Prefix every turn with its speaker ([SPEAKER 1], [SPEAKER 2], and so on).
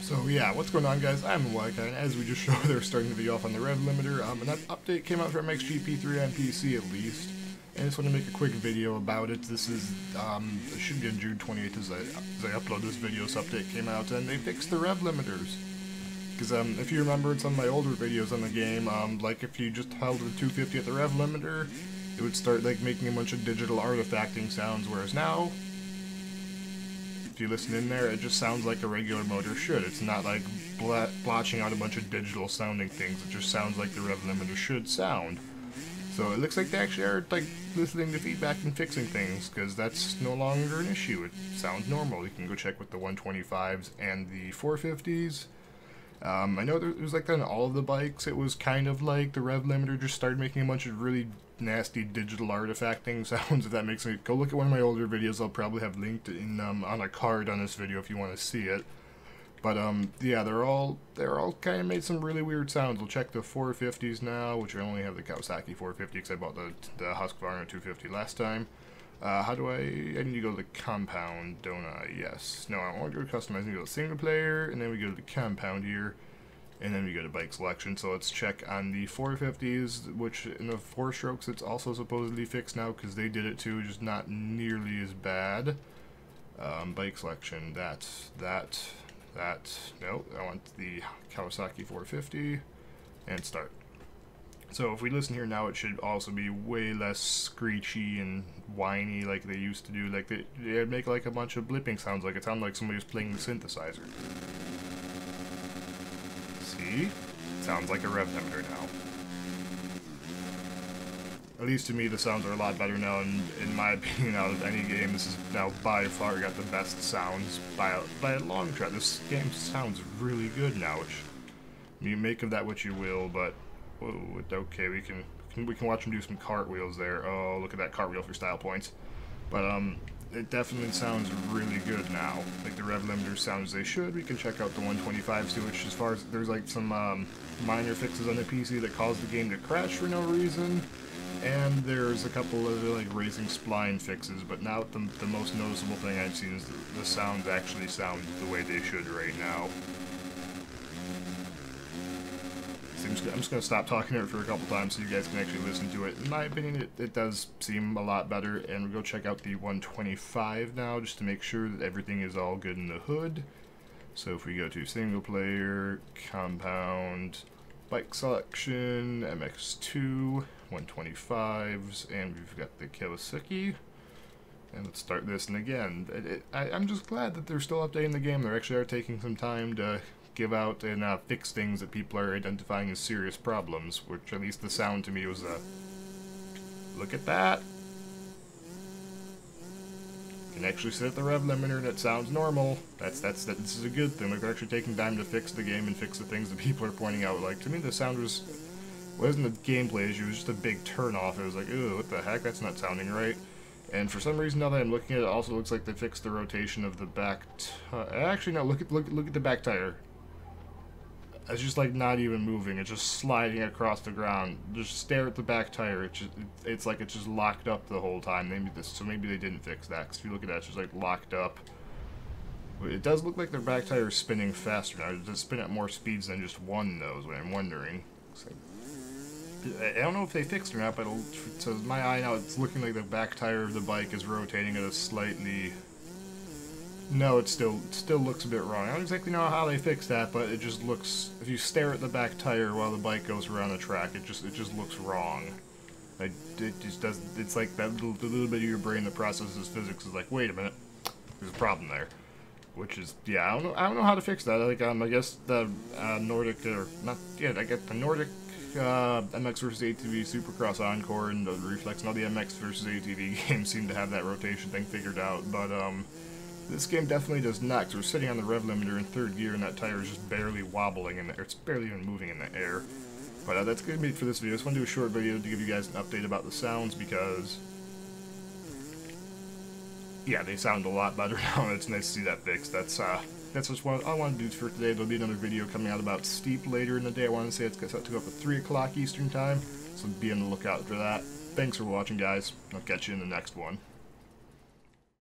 [SPEAKER 1] So yeah, what's going on, guys? I'm WhiteGuy, and as we just showed, they're starting the video off on the rev limiter. And that update came out for MXGP 3 on PC at least. And I just want to make a quick video about it. This is, it should be on June 28th as I upload this video. This update came out, and they fixed the rev limiters. Because if you remember, it's on my older videos on the game. Like if you just held the 250 at the rev limiter, it would start like making a bunch of digital artifacting sounds. Whereas now, if you listen in there, it just sounds like a regular motor should. It's not like blotching out a bunch of digital sounding things. It just sounds like the rev limiter should sound. So it looks like they actually are like listening to feedback and fixing things, because that's no longer an issue. It sounds normal. You can go check with the 125s and the 450s. I know there was like on all of the bikes, it was kind of like the rev limiter just started making a bunch of really nasty digital artifacting sounds. If that makes sense, go look at one of my older videos. I'll probably have linked in on a card on this video if you want to see it. But yeah, they're all kind of made some really weird sounds. We'll check the 450s now, which I only have the Kawasaki 450 because I bought the Husqvarna 250 last time. How do I need to go to the compound, don't I? Yes. No, I want to go to customize. I need to go to single player, and then we go to the compound here, and then we go to bike selection. So let's check on the 450s, which in the 4-strokes it's also supposedly fixed now because they did it too, just not nearly as bad. Bike selection, no, I want the Kawasaki 450, and start. So if we listen here now, it should also be way less screechy and whiny like they used to do. Like they'd make like a bunch of blipping sounds, like it sounded like somebody was playing the synthesizer. See? It sounds like a rev limiter now. At least to me, the sounds are a lot better now, and in my opinion, out of any game, this is now by far got the best sounds by a long shot. This game sounds really good now, which you make of that what you will, but whoa, okay, we can watch him do some cartwheels there. Oh, look at that cartwheel for style points. But it definitely sounds really good now. Like the rev limiters sound as they should. We can check out the 125s too, which as far as there's like some minor fixes on the PC that caused the game to crash for no reason. And there's a couple of like racing spline fixes, but now the most noticeable thing I've seen is the sounds actually sound the way they should right now. I'm just going to stop talking it for a couple times so you guys can actually listen to it. In my opinion, it does seem a lot better, and we'll go check out the 125 now just to make sure that everything is all good in the hood. So if we go to single player, compound, bike selection, MX2, 125s, and we've got the Kawasaki. And let's start this, and again, I'm just glad that they're still updating the game. They actually are taking some time to give out and fix things that people are identifying as serious problems, which at least the sound to me was look at that. You can actually set the rev limiter and it sounds normal. This is a good thing. Like they're actually taking time to fix the game and fix the things that people are pointing out. Like to me the sound wasn't a gameplay issue, it was just a big turn off. It was like, ew, what the heck, that's not sounding right. And for some reason now that I'm looking at it, it also looks like they fixed the rotation of the back actually no, look at the back tire. It's just like not even moving. It's just sliding across the ground. Just stare at the back tire. It's like it's just locked up the whole time. Maybe they didn't fix that. Because if you look at that, it's just like locked up. It does look like their back tire is spinning faster now. Does it spin at more speeds than just one though? Is what I'm wondering. So, I don't know if they fixed it or not, but to my eye now, it's looking like the back tire of the bike is rotating at a slightly. No, it still looks a bit wrong. I don't exactly know how they fixed that, but it just looks. If you stare at the back tire while the bike goes around the track, it just looks wrong. Like it just does. It's like that little bit of your brain that processes physics is like, wait a minute, there's a problem there. Which is, yeah, I don't know how to fix that. Like I guess the Nordic or not. Yeah, I get the Nordic MX vs ATV Supercross Encore and the Reflex and all the MX vs ATV games seem to have that rotation thing figured out, but this game definitely does not, because we're sitting on the rev limiter in third gear and that tire is just barely wobbling in there. It's barely even moving in the air. But that's going to be it for this video. I just want to do a short video to give you guys an update about the sounds because, yeah, they sound a lot better now. It's nice to see that fixed. That's just what I want to do for today. There'll be another video coming out about Steep later in the day. I want to say it's set to go up at 3 o'clock Eastern Time, so be on the lookout for that. Thanks for watching, guys. I'll catch you in the next one.